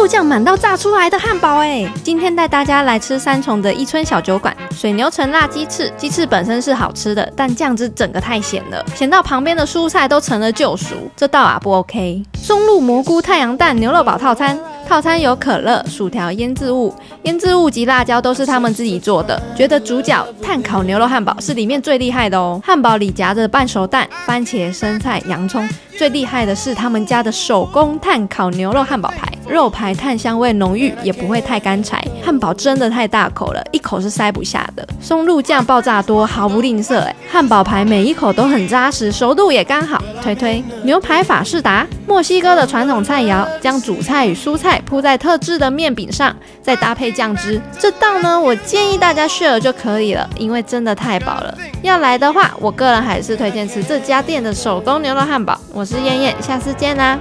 肉酱满到炸出来的汉堡哎！今天带大家来吃三重的一村小酒馆水牛城辣鸡翅，鸡翅本身是好吃的，但酱汁整个太咸了，咸到旁边的蔬菜都成了救赎，这道不 OK。松露蘑菇太阳蛋牛肉堡套餐。套餐有可乐、薯条、腌制物及辣椒都是他们自己做的。觉得主角炭烤牛肉汉堡是里面最厉害的哦。汉堡里夹着半熟蛋、番茄、生菜、洋葱，最厉害的是他们家的手工炭烤牛肉汉堡排，肉排炭香味浓郁，也不会太干柴。汉堡真的太大口了，一口是塞不下的。松露酱爆炸多，毫不吝啬汉堡排每一口都很扎实，熟度也刚好。推牛排法式达，墨西哥的传统菜肴，将主菜与蔬菜铺在特制的面饼上，再搭配酱汁。这道呢，我建议大家 share 就可以了，因为真的太饱了。要来的话，我个人还是推荐吃这家店的手工牛肉汉堡。我是燕燕，下次见啦。